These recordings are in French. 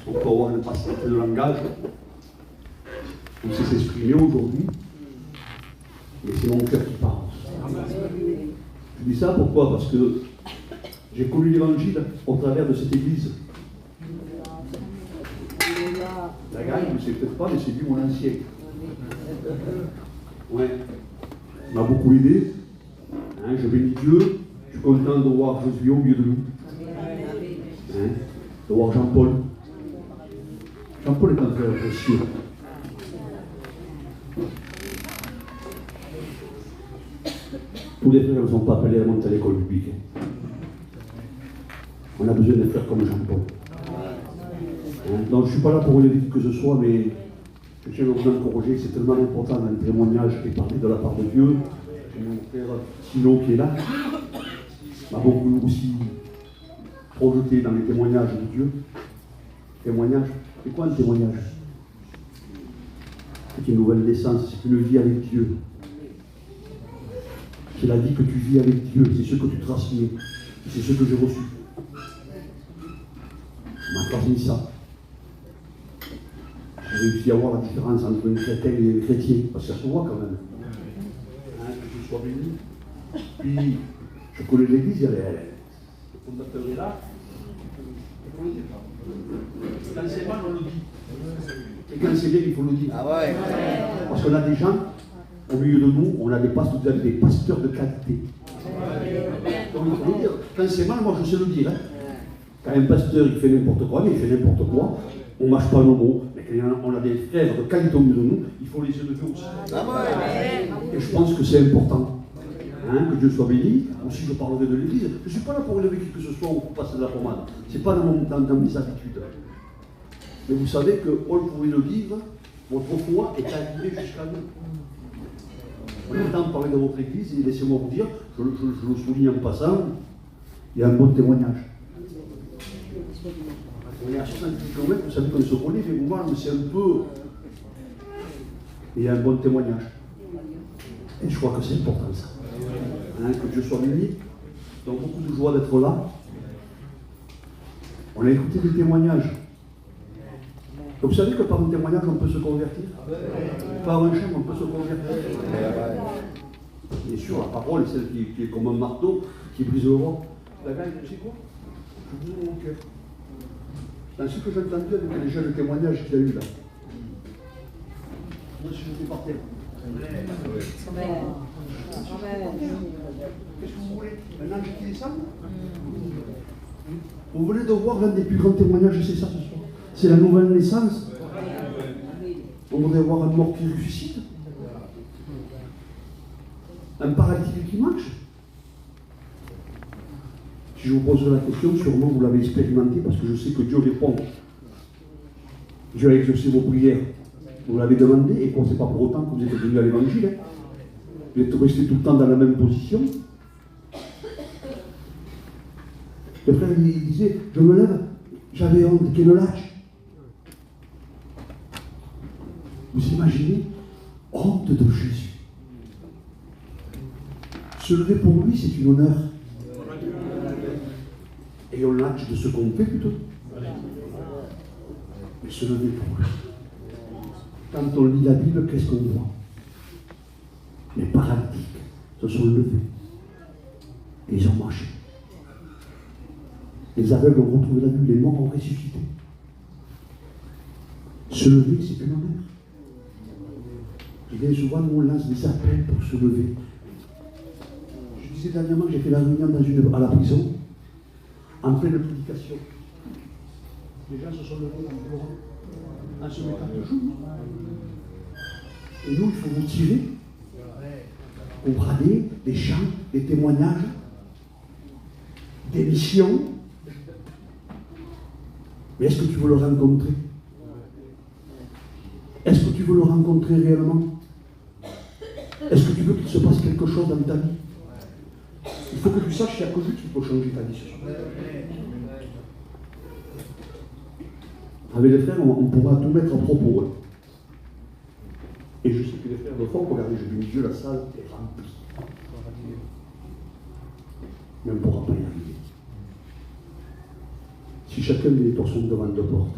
on peut avoir une facilité de langage, on sait s'exprimer aujourd'hui, mais c'est mon cœur qui parle. Je dis ça pourquoi? Parce que j'ai connu l'évangile au travers de cette église. La gagne, je ne sais peut-être pas, mais c'est lui mon ancien. Ouais. Il m'a beaucoup aidé. Hein, je bénis Dieu. Je suis content de voir Josué au milieu de nous. Hein, de voir Jean-Paul. Jean-Paul est un frère précieux. Tous les frères ne sont pas appelés à monter à l'école publique. On a besoin de frères comme Jean-Paul. Hein, donc je ne suis pas là pour relever qui que ce soit, mais je tiens à vous encourager que c'est tellement important dans le témoignage qui est parlé de la part de Dieu. J'ai mon frère Sino qui est là, m'a beaucoup aussi projeté dans les témoignages de Dieu. Témoignage, c'est quoi un témoignage? C'est une nouvelle naissance, c'est une vie avec Dieu. C'est la vie que tu vis avec Dieu, c'est ce que tu transmets, c'est ce que j'ai reçu. On m'a transmis ça. J'ai réussi à voir la différence entre une chrétienne et un chrétien, parce que ça se voit quand même. Hein, que je sois béni. Puis, je connais l'église, il y a le fondateur est là. Quand c'est mal, on le dit. Et quand c'est bien, il faut le dire. Ah ouais. Parce qu'on a des gens, au milieu de nous, on a des pasteurs de qualité. Donc il faut le dire. Quand c'est mal, moi je sais le dire. Hein. Quand un pasteur il fait n'importe quoi, mais il fait n'importe quoi, on ne mâche pas nos mots. Mais quand on a des frères de qualité au milieu de nous, il faut les élever aussi. Ah ouais. Et je pense que c'est important. Hein, que Dieu soit béni. Aussi, je parlerai de l'Église. Je ne suis pas là pour élever qui que ce soit ou pour passer de la pommade. Ce n'est pas dans mes habitudes. Mais vous savez que Paul pouvait le vivre, votre foi est arrivée jusqu'à nous. On entend parler de votre Église et laissez-moi vous dire, je le souligne en passant, il y a un bon témoignage. On est à 70 km, vous savez qu'on se connaît, mais vous mais c'est un peu. Et il y a un bon témoignage. Et je crois que c'est important ça. Hein, que Dieu soit béni. Donc beaucoup de joie d'être là. On a écouté des témoignages. Donc, vous savez que par un témoignage, on peut se convertir. Par un chant, on peut se convertir. Bien sûr, la parole est celle qui est comme un marteau, qui brise le roi. La gagne, tu sais quoi? Je vous ouvre mon cœur. Dans ce que j'ai entendu avec les jeunes témoignages qu'il y a eu là. Moi, je suis par terre. Qu'est-ce que vous voulez? Un ange qui descend? Vous voulez de voir l'un des plus grands témoignages, c'est ça ce soir. C'est la nouvelle naissance. On voudrait voir un mort qui ressuscite. Un paralytique qui marche. Si je vous pose la question, sûrement vous l'avez expérimenté parce que je sais que Dieu répond. Dieu a exaucé vos prières. Vous l'avez demandé et ce n'est pas pour autant que vous êtes venu à l'évangile. Hein. Vous êtes resté tout le temps dans la même position. Le frère il disait, je me lève, j'avais honte, quelle lâche. Vous imaginez, honte de Jésus. Se lever pour lui, c'est une honneur. Et on lâche de ce qu'on fait plutôt. Mais se lever pour lui. Quand on lit la Bible, qu'est-ce qu'on voit? Les paralytiques se sont levés. Et ils ont marché. Les aveugles ont retrouvé la vue, les morts ont ressuscité. Se lever, c'est une honneur. Et bien souvent, nous, on lance des appels pour se lever. Je disais dernièrement que j'ai fait la réunion à la prison, en pleine prédication. Les gens se sont levés en pleurant, en se mettant toujours. Et nous, il faut vous tirer, pour brader des chants, des témoignages, des missions. Mais est-ce que tu veux le rencontrer? Est-ce que tu veux le rencontrer réellement? Est-ce que tu veux qu'il se passe quelque chose dans ta vie? Il faut que tu saches qu'il n'y a que lui qui peut changer ta vie ce soir. Avec les frères, on pourra tout mettre en propos. Hein. Et je sais que les frères de fond, regardez, je dis Dieu, la salle est remplie. Mais on ne pourra pas y arriver. Si chacun met les torsions devant deux portes,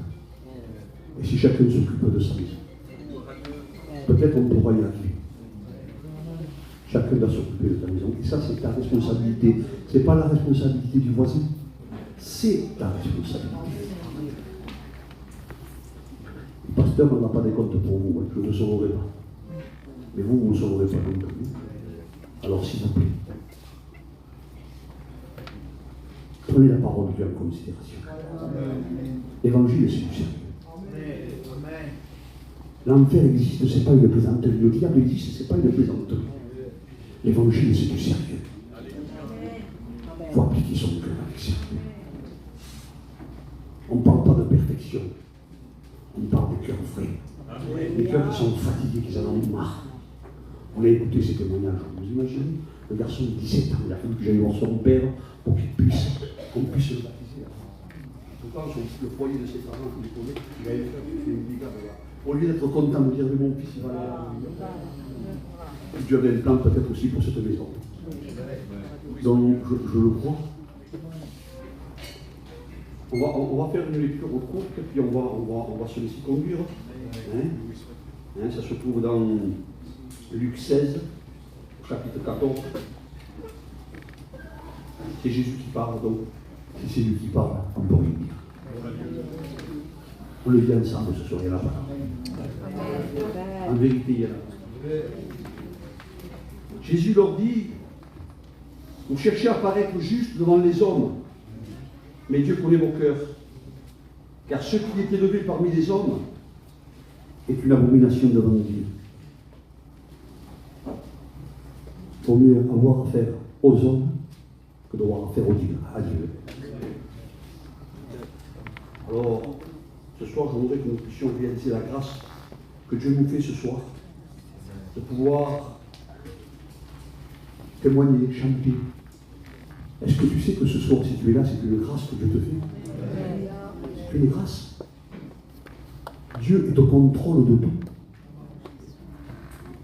Et si chacun s'occupe de sa maison, peut-être on pourra y arriver. Chacun doit s'occuper de ta maison. Et ça, c'est ta responsabilité. Ce n'est pas la responsabilité du voisin. C'est ta responsabilité. Le pasteur n'en a pas des comptes pour vous. Je ne sauverai pas. Mais vous, vous ne sauverez pas non plus. Alors, s'il vous plaît, prenez la parole de Dieu en considération. L'évangile, c'est du sérieux. L'enfer existe, ce n'est pas une plaisanterie. Le diable existe, ce n'est pas une plaisanterie. L'évangile, c'est du sérieux. Il faut appliquer son cœur avec sérieux. On ne parle pas de perfection. On parle des cœurs vrais. Des cœurs qui sont fatigués, qui en ont marre. On a écouté ces témoignages. Vous imaginez, le garçon de 17 ans, il a fallu que j'aille voir son père pour qu'on puisse le baptiser. Pourtant, le foyer de ses parents, il connaît, il a fait une brigade là. Au lieu d'être content de dire, mais mon fils, il va aller à la réunion. Dieu avait un plan peut-être aussi pour cette maison. Donc, je le crois. On va faire une lecture courte, puis on va se laisser conduire. Ça se trouve dans Luc 16, chapitre 14. C'est Jésus qui parle, donc si c'est lui qui parle, on peut rien dire. On le dit ensemble ce soir, il y en a pas. En vérité, il y en a. Jésus leur dit, vous cherchez à paraître juste devant les hommes, mais Dieu connaît vos cœurs. Car ce qui est élevé parmi les hommes est une abomination devant Dieu. Il vaut mieux avoir affaire aux hommes que d'avoir affaire à Dieu. Alors, ce soir, je voudrais que nous puissions réaliser la grâce que Dieu nous fait ce soir, de pouvoir témoigner, chanter. Est-ce que tu sais que ce soir, si tu es là, c'est une grâce que Dieu te fait? C'est une grâce. Dieu est au contrôle de tout.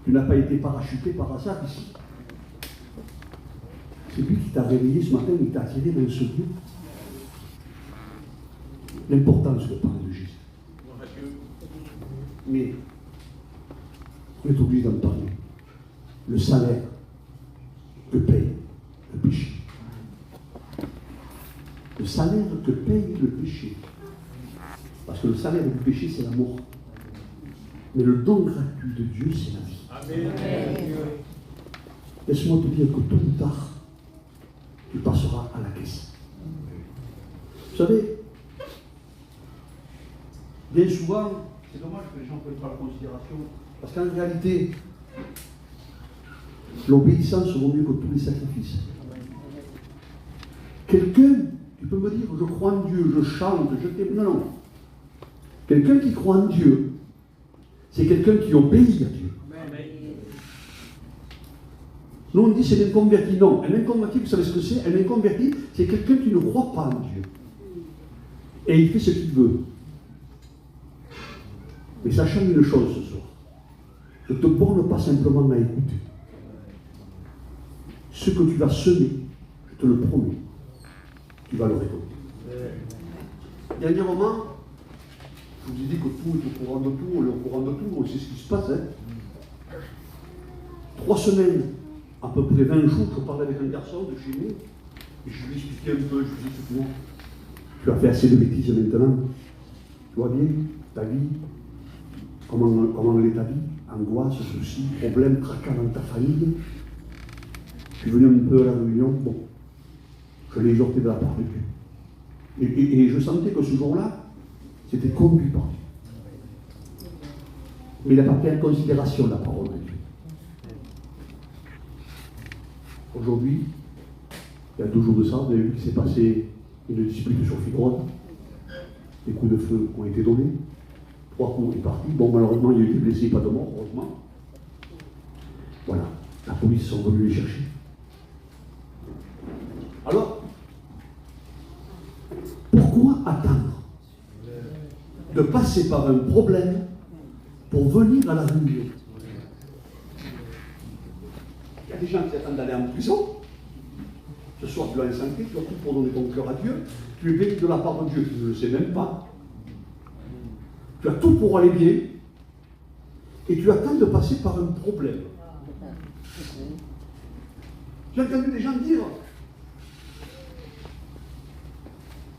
Tu n'as pas été parachuté par hasard ici. C'est lui qui t'a réveillé ce matin, il t'a attiré dans ce lieu. L'importance de parler de Jésus. Mais on est obligé d'en parler. Le salaire que paye le péché. Le salaire que paye le péché. Parce que le salaire du péché, c'est la mort. Mais le don gratuit de Dieu, c'est la vie. Amen. Laisse-moi te dire que tôt ou tard, tu passeras à la caisse. Vous savez, bien souvent, c'est dommage que les gens ne prennent pas la considération, parce qu'en réalité, l'obéissance vaut mieux que tous les sacrifices. Quelqu'un, tu peux me dire, je crois en Dieu, je chante, je t'aime. Non, non. Quelqu'un qui croit en Dieu, c'est quelqu'un qui obéit à Dieu. Nous, on dit c'est un inconverti. Non, un inconverti, vous savez ce que c'est? Un inconverti, c'est quelqu'un qui ne croit pas en Dieu. Et il fait ce qu'il veut. Mais sachant une chose ce soir, ne te borne pas simplement à écouter. Ce que tu vas semer, je te le promets, tu vas le récolter. Dernier moment, je vous ai dit que tout est au courant de tout, on est au courant de tout, on sait ce qui se passe. 3 semaines, à peu près 20 jours, je parlais avec un garçon de chez nous, et je lui expliquais un peu, je lui dis, écoute-moi, tu as fait assez de bêtises maintenant, tu vois bien, ta vie, comment elle est ta vie, angoisse, soucis, problèmes, tracas dans ta famille. Je suis venu un peu à la réunion, bon, je l'ai exhorté de la part de Dieu. Et je sentais que ce jour-là, c'était conduit par Dieu. Mais il n'a pas pris en considération la parole de Dieu. Aujourd'hui, il y a 2 jours de ça, vous avez vu qu'il s'est passé une dispute sur Fibronne. Des coups de feu ont été donnés. 3 coups est parti. Bon, malheureusement, il y a eu des blessés, pas de mort, heureusement. Voilà, la police sont venus les chercher. Alors, pourquoi attendre de passer par un problème pour venir à la réunion? Il y a des gens qui attendent d'aller en prison. Ce soir, tu as un sanctuaire, tu as tout pour donner ton cœur à Dieu. Tu es béni de la part de Dieu, tu ne le sais même pas. Tu as tout pour aller bien. Et tu attends de passer par un problème. J'ai entendu des gens dire,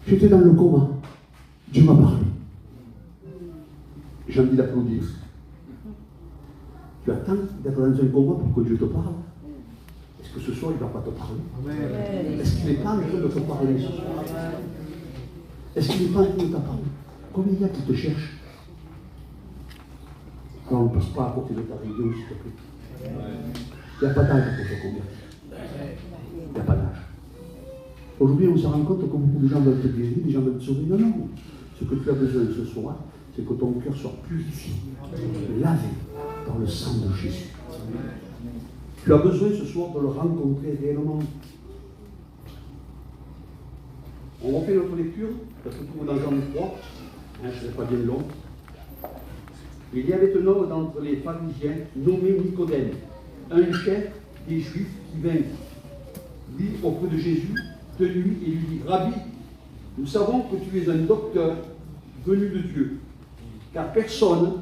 j'étais dans le coma, Dieu m'a parlé. J'ai envie d'applaudir. Tu attends d'être dans un coma pour que Dieu te parle. Est-ce que ce soir il ne va pas te parler? Est-ce qu'il n'est pas en train de te parler ce soir? Est-ce qu'il n'est pas en train de te parler? Combien il y a qui te cherchent? Alors on ne passe pas à côté de ta réunion, s'il te plaît. Il n'y a pas d'âge pour te convertir. Il n'y a pas d'âge. Aujourd'hui, on se rend compte que beaucoup de gens veulent te guérir, des gens veulent te sauver. Non, non. Ce que tu as besoin ce soir, c'est que ton cœur soit purifié, lavé par le sang de Jésus. Tu as besoin ce soir de le rencontrer réellement. On refait notre lecture, ça se trouve dans Jean 3, je ne serai pas bien long. Il y avait un homme d'entre les pharisiens nommé Nicodème, un chef des Juifs qui vint lui auprès de Jésus de nuit et lui dit: Rabbi, nous savons que tu es un docteur venu de Dieu, car personne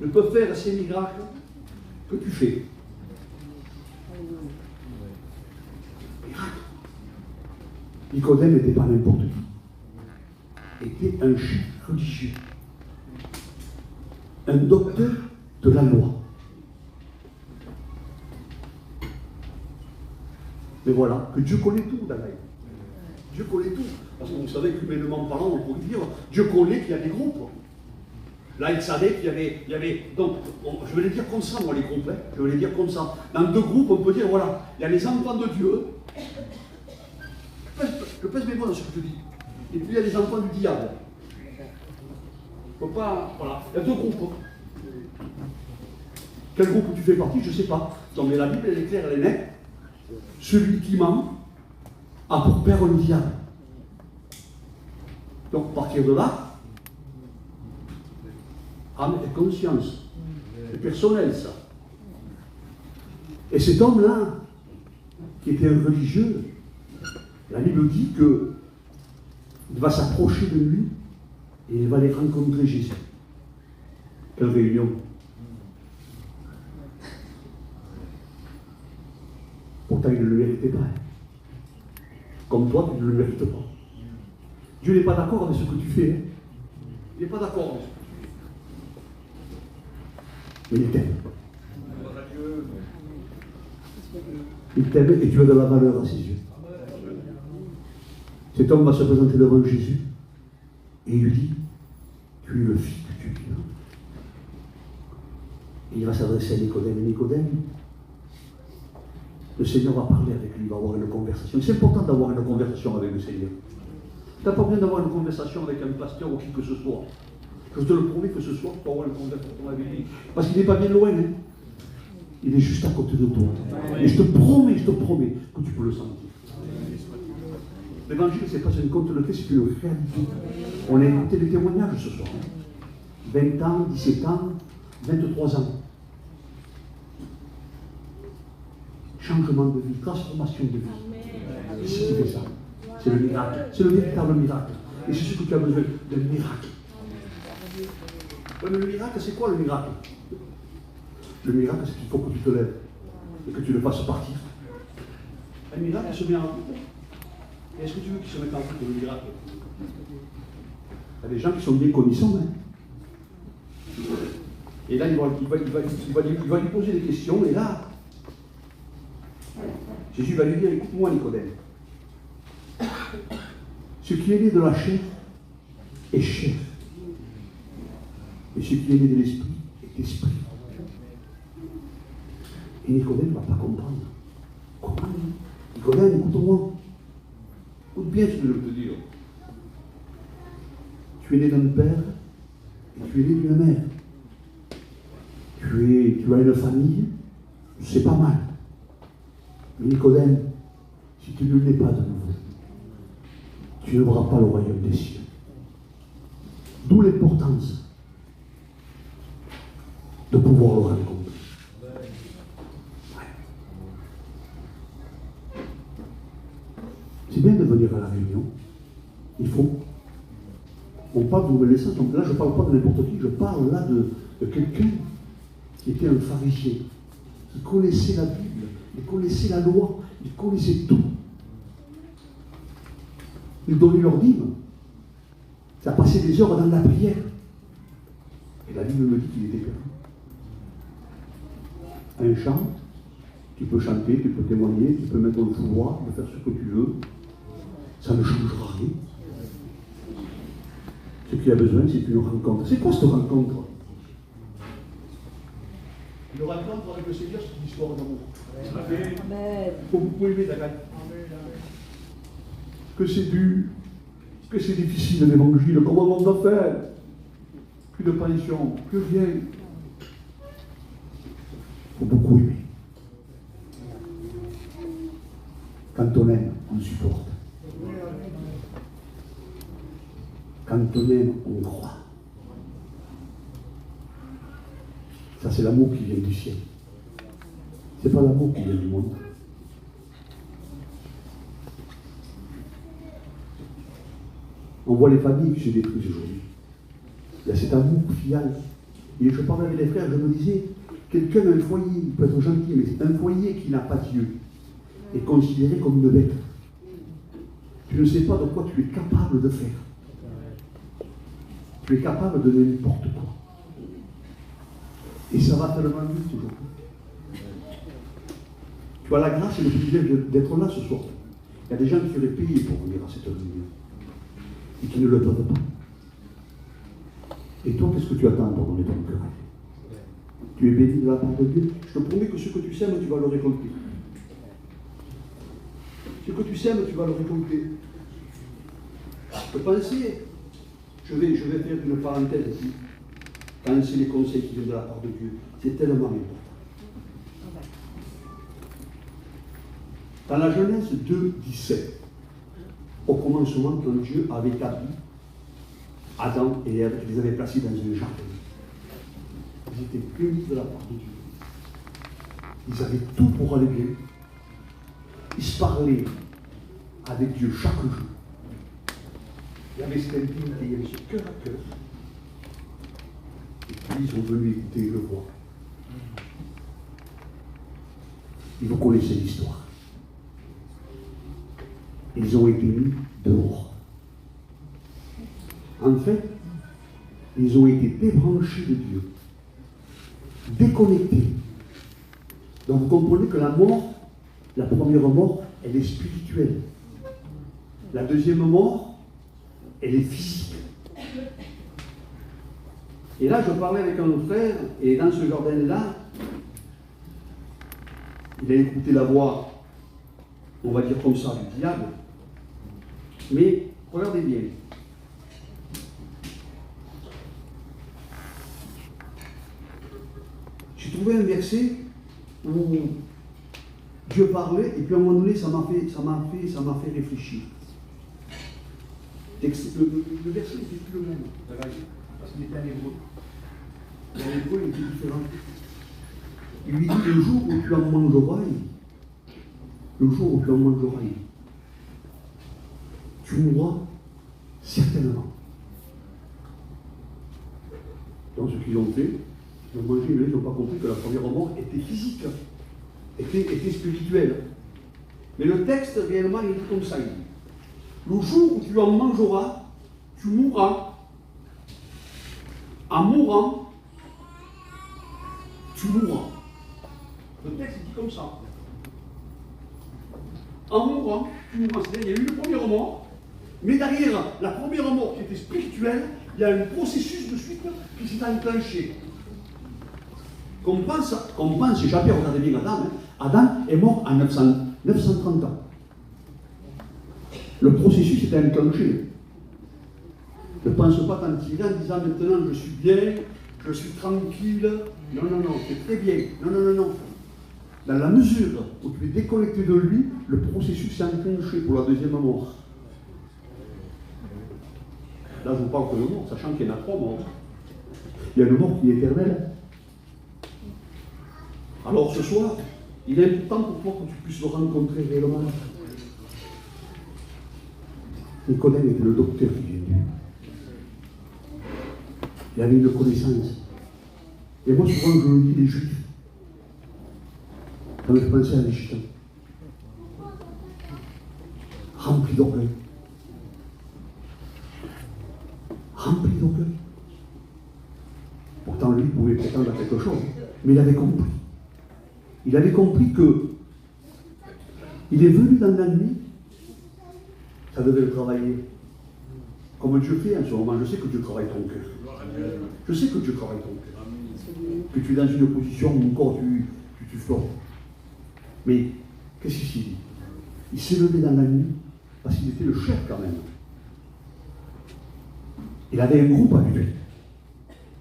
ne peut faire ces miracles que tu fais. Miracle. Nicodème n'était pas n'importe qui. Était un chef religieux. Un docteur de la loi. Mais voilà, que Dieu connaît tout dans la vie. Dieu connaît tout. Parce que vous savez qu'humainement parlant, on pourrait dire, Dieu connaît qu'il y a des groupes. Là, il savait qu'il y avait donc, je vais les dire comme ça, moi, les groupes, hein, je vais les dire comme ça. Dans deux groupes, on peut dire, voilà, il y a les enfants de Dieu. Je pèse mes mots dans ce que je dis. Et puis, il y a les enfants du diable. Il ne faut pas, voilà, il y a deux groupes. Quel groupe tu fais partie, je ne sais pas. Non, mais la Bible, elle est claire, elle est nette. Celui qui ment a pour père le diable. Donc, à partir de là, âme et conscience. C'est personnel, ça. Et cet homme-là, qui était un religieux, la Bible dit qu'il va s'approcher de lui et il va aller rencontrer Jésus. Quelle réunion! Pourtant, il ne le méritait pas. Comme toi, tu ne le mérites pas. Dieu n'est pas d'accord avec ce que tu fais. Hein. Il n'est pas d'accord avec ce que tu fais. Mais il t'aime. Il t'aime et tu as de la valeur à ses yeux. Cet homme va se présenter devant Jésus et il lui dit: tu es le fils de Dieu. Et il va s'adresser à Nicodème. Et Nicodème, le Seigneur va parler avec lui, il va avoir une conversation. C'est important d'avoir une conversation avec le Seigneur. Tu n'as pas besoin d'avoir une conversation avec un pasteur ou qui que ce soit. Je te le promets que ce soir, tu vas avoir une conversation avec lui. Parce qu'il n'est pas bien loin. Hein. Il est juste à côté de toi. Et je te promets que tu peux le sentir. L'évangile, ce n'est pas une contenue, c'est une réalité. On a écouté des témoignages ce soir. 20 ans, 17 ans, 23 ans. Changement de vie, transformation de vie. C'est ce qui fait ça. C'est le miracle. C'est le véritable miracle. Et c'est ce que tu as besoin d'un miracle. Ouais, mais le miracle, c'est quoi le miracle? Le miracle, c'est qu'il faut que tu te lèves et que tu le fasses partir. Un miracle se met en route. Et est-ce que tu veux qu'il se mette en route, le miracle? Il y a des gens qui sont bien connaissants. Hein. Et là, il va lui poser des questions. Et là, Jésus va lui dire: écoute-moi, Nicodème. Ce qui est né de la chair est chair. Et ce qui est né de l'esprit est esprit. Et Nicodème ne va pas comprendre. Comment? Nicodème, écoute-moi. Écoute bien ce que je veux te dire. Tu es né d'un père et tu es né d'une mère. Tu as une famille, c'est pas mal. Mais Nicodème, si tu ne l'es pas de nouveau, tu ne verras pas le royaume des cieux. D'où l'importance de pouvoir le rencontrer. Ouais. C'est bien de venir à la réunion. Il faut. On parle de nouvelle naissance, donc là je ne parle pas de n'importe qui, je parle là de quelqu'un qui était un pharisien, qui connaissait la Bible, il connaissait la loi, il connaissait tout. Il donnait leur dîme. Ça passait des heures dans la prière. Et la Bible me dit qu'il était perdu. Un chant, tu peux chanter, tu peux témoigner, tu peux mettre dans le pouvoir, tu peux faire ce que tu veux. Ça ne changera rien. Ce qu'il a besoin, c'est une rencontre. C'est quoi cette rencontre? Une rencontre avec le Seigneur, c'est une histoire d'amour. Amen. Faut beaucoup aimer la gagne. Que c'est dur, que c'est difficile l'évangile, comment on doit faire? Plus de pension, plus rien. Faut beaucoup aimer. Quand on aime, on supporte. Quand on aime, on croit. Ça, c'est l'amour qui vient du ciel. C'est pas l'amour qui vient du monde. On voit les familles qui se détruisent aujourd'hui. Il y a cet amour filial. Et je parlais avec les frères, je me disais, quelqu'un a un foyer, il peut être gentil, mais c'est un foyer qui n'a pas Dieu, est considéré comme une bête. Tu ne sais pas de quoi tu es capable de faire. Tu es capable de n'importe quoi. Et ça va tellement vite aujourd'hui. Tu as la grâce et le privilège d'être là ce soir. Il y a des gens qui auraient payé pour venir à cette réunion et qui ne le peuvent pas. Et toi, qu'est-ce que tu attends pour donner ton cœur? Tu es béni de la part de Dieu. Je te promets que ce que tu sèmes, tu vas le récolter. Ce que tu sèmes, tu vas le récolter. Pensez, je vais faire une parenthèse ici. Pensez les conseils qui viennent de la part de Dieu. C'est tellement important. Dans la Genèse 2, 17, au commencement, quand Dieu avait établi Adam et Ève, il les avait placés dans un jardin. Ils étaient bénis de la part de Dieu. Ils avaient tout pour aller bien. Ils se parlaient avec Dieu chaque jour. Il y avait cette intimité, il y avait ce cœur à cœur. Et puis ils sont venus écouter le roi. Et vous connaissez l'histoire. Ils ont été mis dehors. En fait, ils ont été débranchés de Dieu, déconnectés. Donc vous comprenez que la mort, la première mort, elle est spirituelle. La deuxième mort, elle est physique. Et là, je parlais avec un frère, et dans ce jardin-là, il a écouté la voix, on va dire comme ça, du diable. Mais, regardez bien. J'ai trouvé un verset où Dieu parlait, et puis à un moment donné, ça m'a fait réfléchir. Le verset n'était plus le même, parce qu'il était en hébreu. L'hébreu était différent. Il lui dit, le jour où tu en mangeras, tu mourras certainement. Donc ce qu'ils ont fait, ils ont mangé, mais ils n'ont pas compris que la première mort était physique, était spirituelle. Mais le texte, réellement, il est comme ça. Il dit, le jour où tu en mangeras, tu mourras. En mourant, tu mourras. Le texte dit comme ça. En mourant, tu mourras. C'est-à-dire, il y a eu une première mort, mais derrière la première mort qui était spirituelle, il y a un processus de suite qui s'est enclenché. Qu'on pense échapper, regardez bien Adam. Adam est mort en 930 ans. Le processus était enclenché. Ne pense pas t'en tirer en disant maintenant je suis bien, je suis tranquille. Non, c'est très bien. Non. Dans la mesure où tu es déconnecté de lui, le processus s'est enclenché pour la deuxième mort. Là, je vous parle que de mort, sachant qu'il y en a 3 morts. Il y a une mort qui est éternelle. Alors ce soir, il est important pour toi que tu puisses le rencontrer réellement. Nicodème était le docteur qui vient de Dieu. Il avait une connaissance. Et moi, souvent, je lis les Juifs. Quand je pensais à l'Égypte. Rempli d'orgueil. Rempli d'orgueil. Pourtant, lui, pouvait prétendre à quelque chose. Mais il avait compris. Il avait compris que il est venu dans la nuit, ça devait le travailler. Comme Dieu fait en ce moment, je sais que Dieu travaille ton cœur. Je sais que Dieu travaille ton cœur. Que tu es dans une position où encore tu flottes. Mais qu'est-ce qu'il dit? Il s'est levé dans la nuit parce qu'il était le chef quand même. Il avait un groupe avec lui.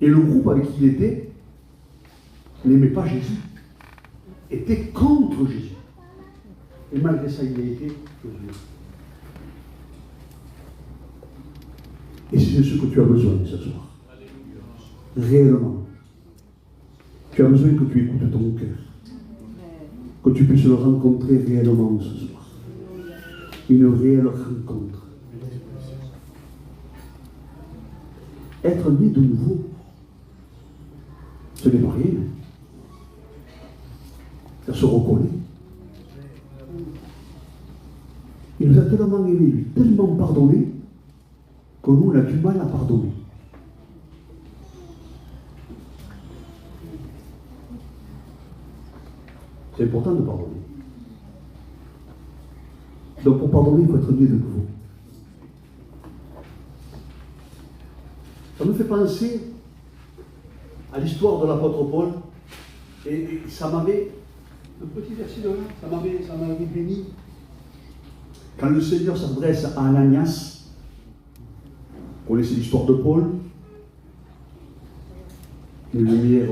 Et le groupe avec qui il était n'aimait pas Jésus, était contre Jésus. Et malgré ça, il a été Josué. Et c'est ce que tu as besoin ce soir. Réellement. Tu as besoin que tu écoutes ton cœur. Que tu puisses le rencontrer réellement ce soir. Une réelle rencontre. Être né de nouveau, ce n'est pas rien. Ça se reconnaît. Il nous a tellement aimé, lui, tellement pardonné, que nous, on a du mal à pardonner. C'est important de pardonner. Donc pour pardonner, il faut être né de nouveau. Ça me fait penser à l'histoire de l'apôtre Paul, et ça m'avait, un petit verset de là, ça m'avait béni. Quand le Seigneur s'adresse à Ananias, vous connaissez l'histoire de Paul, une lumière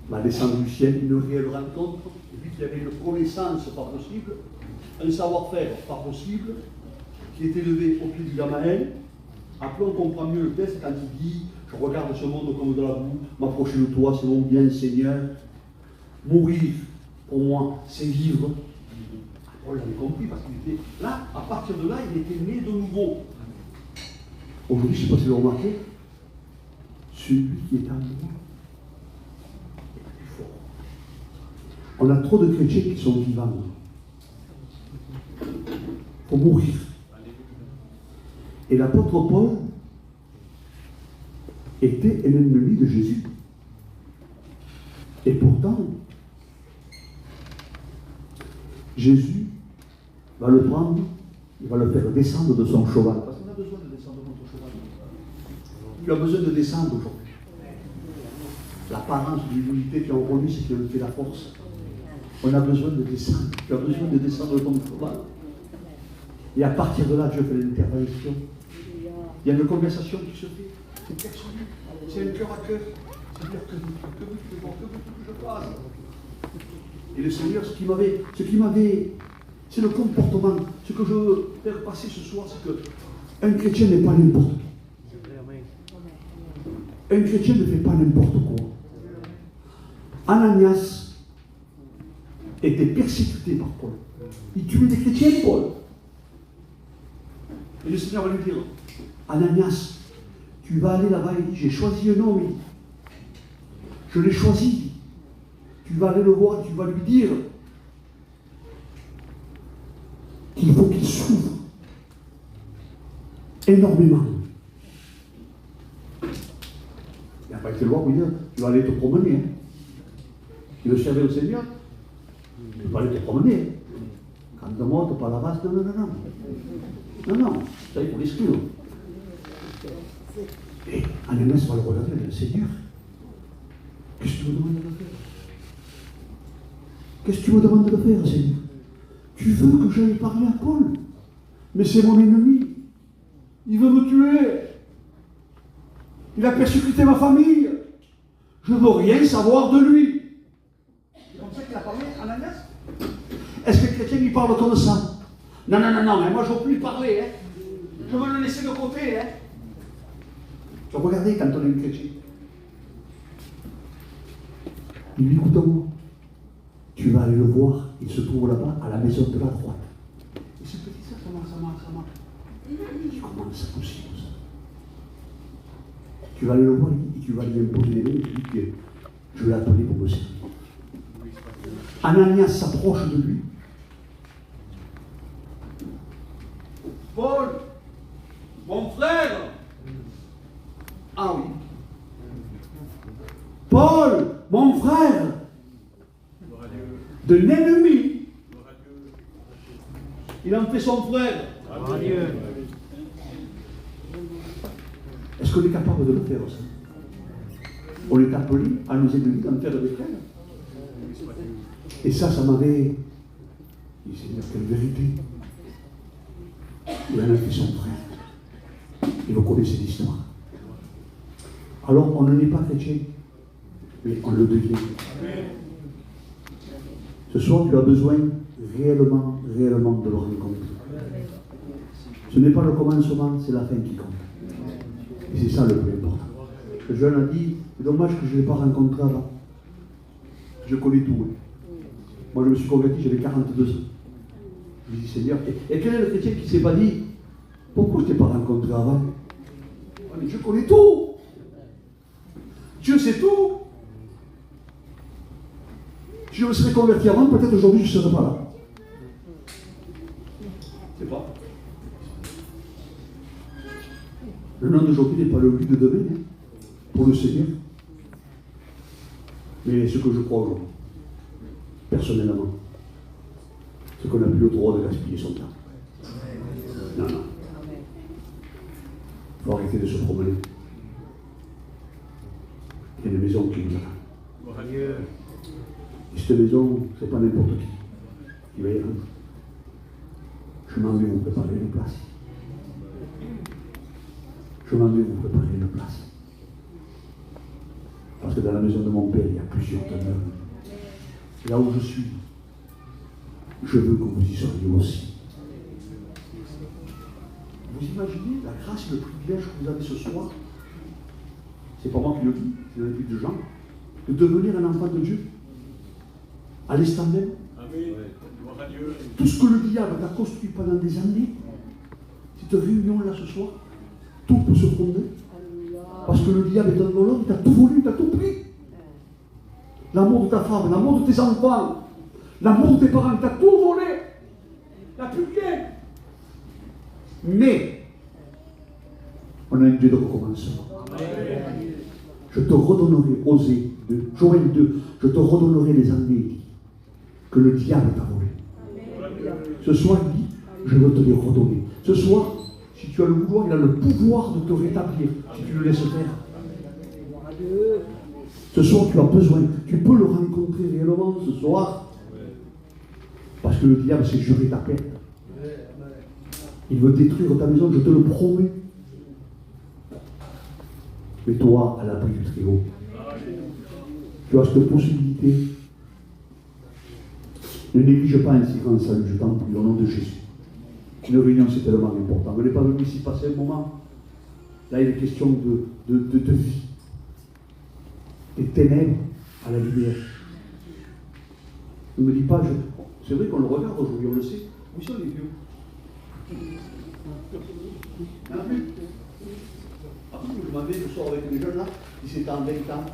va descendre du ciel, une réelle rencontre, et puis qu'il y avait une connaissance pas possible, un savoir-faire pas possible, qui est élevé au pied du Gamaël. Après, on comprend mieux le texte quand il dit « Je regarde ce monde comme de la boue, m'approcher de toi, c'est mon bien, Seigneur. Mourir, pour moi, c'est vivre. » Paul l'avait compris parce qu'il était là, à partir de là, il était né de nouveau. Aujourd'hui, je ne sais pas si vous avez remarqué, celui qui est en moi est plus fort. On a trop de chrétiens qui sont vivants. Il faut mourir. Et l'apôtre Paul était un ennemi de Jésus. Et pourtant, Jésus va le prendre, il va le faire descendre de son cheval. Parce qu'on a besoin de descendre de notre cheval. Tu as besoin de descendre aujourd'hui. L'apparence de l'humilité qui est en lui, c'est qui fait la force. On a besoin de descendre. Tu as besoin de descendre de ton cheval. Et à partir de là, Dieu fait l'intervention. Il y a une conversation qui se fait. C'est personnel. C'est un cœur à cœur. C'est-à-dire que veux-tu que je fasse? Et le Seigneur, ce qui m'avait, c'est le comportement. Ce que je veux faire passer ce soir, c'est qu'un chrétien n'est pas n'importe qui. Un chrétien ne fait pas n'importe quoi. Ananias était persécuté par Paul. Il tuait des chrétiens, Paul. Et le Seigneur va lui dire, Ananias, tu vas aller là-bas, il dit, j'ai choisi un homme, il dit. Je l'ai choisi. Tu vas aller le voir, tu vas lui dire qu'il faut qu'il souffre énormément. Il n'a pas été le voir pour lui dire, tu vas aller te promener. Hein. Tu veux servir le Seigneur, tu ne peux pas aller te promener. Quand tu montes par la base, non. Non, ça il faut l'exclure. Et Ananias va le regarder, le Seigneur, qu'est-ce que tu me demandes de faire? Qu'est-ce que tu me demandes de faire, Seigneur? Tu veux que j'aille parler à Paul? Mais c'est mon ennemi. Il veut me tuer. Il a persécuté ma famille. Je ne veux rien savoir de lui. C'est comme ça qu'il a parlé, Ananias? Est-ce que les chrétiens lui parlent comme ça? Non, mais moi je ne veux plus lui parler. Hein. Je veux le laisser de côté. Hein. Regardez quand on est chrétien. Il dit, écoute-moi, tu vas aller le voir, il se trouve là-bas, à la maison de la droite. Et ce petit ça marche. Il dit, comment c'est possible ça? Tu vas aller le voir et tu vas lui imposer les mains et tu dis que je l'ai appelé pour me servir. Ananias s'approche de lui. Paul, mon frère. Ah oui. Paul, mon frère, de l'ennemi. Il en fait son frère. Est-ce qu'on est capable de le faire aussi? On est appelé à nos ennemis d'en faire des frères. Et ça m'avait dit, Seigneur, quelle vérité. Il en a fait son frère. Et vous connaissez l'histoire. Alors, on ne n'est pas chrétien, mais on le devient. Ce soir, tu as besoin réellement de le rencontrer. Ce n'est pas le commencement, c'est la fin qui compte. Et c'est ça le plus important. Le jeune a dit, c'est dommage que je ne l'ai pas rencontré avant. Je connais tout. Hein. Moi, je me suis converti, j'avais 42 ans. Je lui ai dit, Seigneur, et quel est le chrétien qui ne s'est pas dit, pourquoi je ne t'ai pas rencontré avant? Oh, mais je connais tout. Dieu sait tout. Si je me serais converti avant, peut-être aujourd'hui je ne serais pas là. C'est pas. Le nom d'aujourd'hui n'est pas le lui de demain, hein, pour le Seigneur. Mais ce que je crois aujourd'hui, personnellement, c'est qu'on n'a plus le droit de gaspiller son temps. Non. Il faut arrêter de se promener. Il y a une maison qui nous attend. Et cette maison, c'est pas n'importe qui va y rentrer. Je m'en vais vous préparer une place. Je m'en vais vous préparer une place. Parce que dans la maison de mon père, il y a plusieurs demeures. Là où je suis, je veux que vous y soyez aussi. Vous imaginez la grâce et le privilège que vous avez ce soir? C'est pas moi qui le dis, c'est l'habitude de Jean, de devenir un enfant de Dieu. À l'instant même. Amen. Gloire à Dieu. Tout ce que le diable t'a construit pendant des années, cette réunion-là ce soir, tout peut se fonder. Parce que le diable est un voleur, il t'a tout volé, il t'a tout pris. L'amour de ta femme, l'amour de tes enfants, l'amour de tes parents, il t'a tout volé. Il n'a plus rien. Mais, on a un Dieu de recommencement. Je te redonnerai, Osée, de Joël 2, je te redonnerai les années que le diable t'a volé. Ce soir, il dit, je veux te les redonner. Ce soir, si tu as le vouloir, il a le pouvoir de te rétablir, si tu le laisses faire. Ce soir, tu as besoin, tu peux le rencontrer réellement ce soir. Parce que le diable s'est juré ta perte. Il veut détruire ta maison, je te le promets. Mais toi, à l'abri du Très-Haut, tu as cette possibilité. Ne néglige pas un si grand salut, je t'en prie, au nom de Jésus. Une réunion, c'est tellement important. On n'est pas venu ici passer un moment. Là, il est question de vie. Des ténèbres à la lumière. Ne me dis pas, c'est vrai qu'on le regarde aujourd'hui, on le sait. Où sont les vieux? Il n'y en a plus. Après, je m'avais, je sors avec les jeunes là, 17 ans, 20 ans.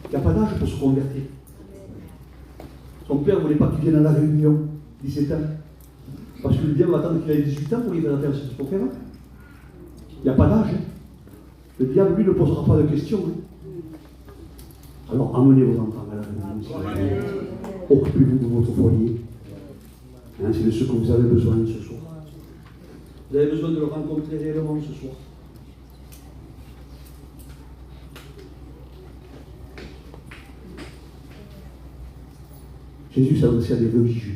Il n'y a pas d'âge pour se convertir. Son père ne voulait pas qu'il vienne à la réunion, 17 ans. Parce que le diable va attendre qu'il ait 18 ans pour lui faire la terre sur son frère. Il n'y a pas d'âge. Hein. Le diable, lui, ne posera pas de questions. Hein. Alors, emmenez vos enfants à la réunion. Occupez-vous de votre foyer. Hein, c'est de ce que vous avez besoin ce soir. Vous avez besoin de le rencontrer réellement ce soir. Jésus s'adressait à des religieux.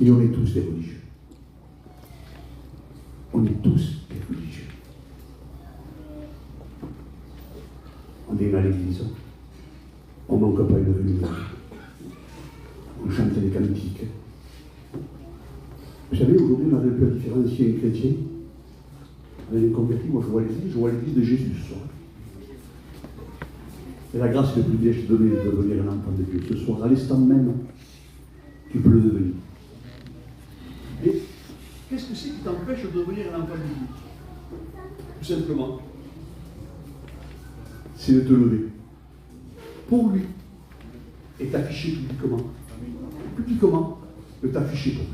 Et on est tous des religieux. On est tous des religieux. On est à l'église. On ne manque pas une réunion. On chante les cantiques. Vous savez, aujourd'hui, on avait un peu différencier un chrétien. Avec les convertis, moi je vois l'église de Jésus ce soir. Et la grâce et le privilège de devenir un enfant de Dieu. Ce soir, à l'instant même, tu peux le devenir. Et qu'est-ce que c'est qui t'empêche de devenir un enfant de Dieu? Vous simplement, c'est de te lever pour lui et t'afficher publiquement. Publiquement, de t'afficher pour lui.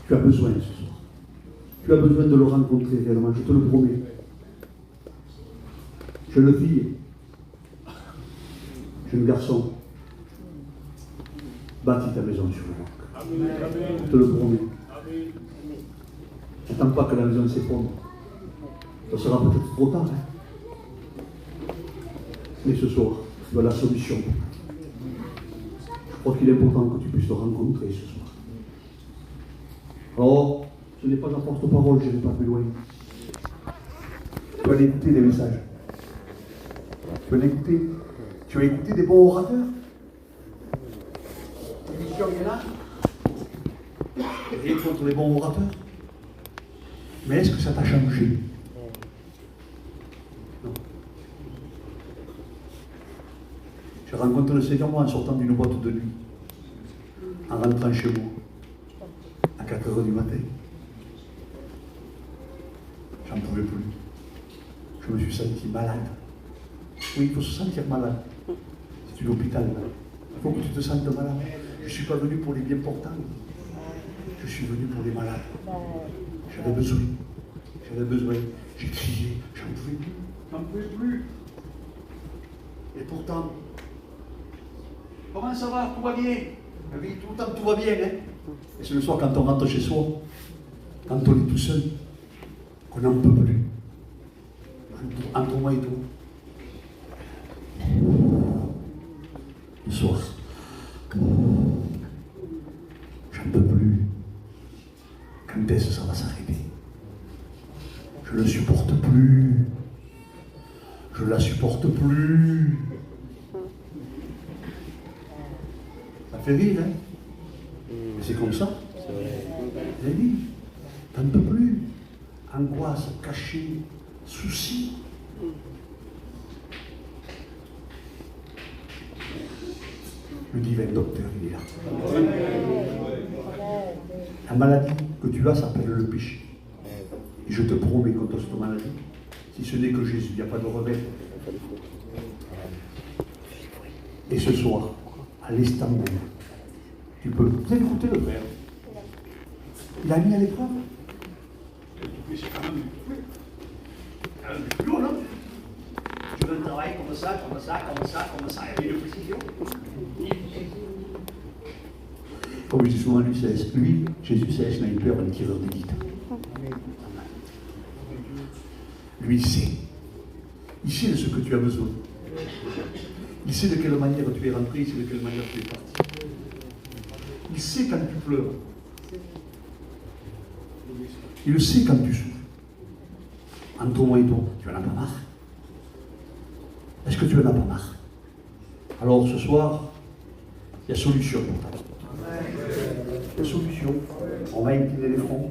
Tu as besoin ce soir. Tu as besoin de le rencontrer réellement, je te le promets. Jeune fille, jeune garçon, bâtis ta maison sur le roc. Je te le promets. N'attends pas que la maison s'effondre. Ça sera peut-être trop tard. Mais ce soir, tu as la solution. Je crois qu'il est important que tu puisses le rencontrer ce soir. Alors, ce n'est pas un porte-parole, je n'ai pas plus loin. Tu vas aller écouter des messages. Tu vas l'écouter. Tu vas écouter des bons orateurs. L'émission est là. Rien contre les bons orateurs. Mais est-ce que ça t'a changé? Non. Je rencontre le Seigneur, moi, en sortant d'une boîte de nuit, en rentrant chez moi, à 4 h du matin. J'en pouvais plus. Je me suis senti malade. Oui, il faut se sentir malade. C'est une hôpital. Il faut que tu te sentes malade. Je ne suis pas venu pour les bien portants. Je suis venu pour les malades. J'avais besoin. J'ai crié. J'en pouvais plus. Et pourtant, comment ça va? Tout va bien. Oui, tout le temps, tout va bien. Hein? Et c'est le soir, quand on rentre chez soi, quand on est tout seul, qu'on n'en peut plus. Entre moi et toi. Le soir, j'en peux plus. Quand est-ce que ça va s'arrêter? Je ne le supporte plus. Je la supporte plus. Ça fait rire, hein? Mais c'est comme ça. J'ai dit, t'en peux plus. Angoisse, cachée, souci. Le divin docteur, il est là. La maladie que tu as s'appelle le péché. Et je te promets contre cette maladie, si ce n'est que Jésus, il n'y a pas de remède. Et ce soir, à l'instant même, tu peux écouter le Père. Il a mis à l'épreuve. C'est quand même plus haut, non? Tu veux le travail comme ça, et une précision. Comme je dis souvent, lui, Jésus, c'est un sniper, un tireur d'élite. Lui, il sait. Il sait de ce que tu as besoin. Il sait de quelle manière tu es rentré, il sait de quelle manière tu es parti. Il sait quand tu pleures. Il le sait quand tu souffres. Entre moi et toi, tu en as pas marre? Est-ce que tu en as pas marre? Alors ce soir, il y a solution pour toi. Il y a solution. On va incliner les fronts.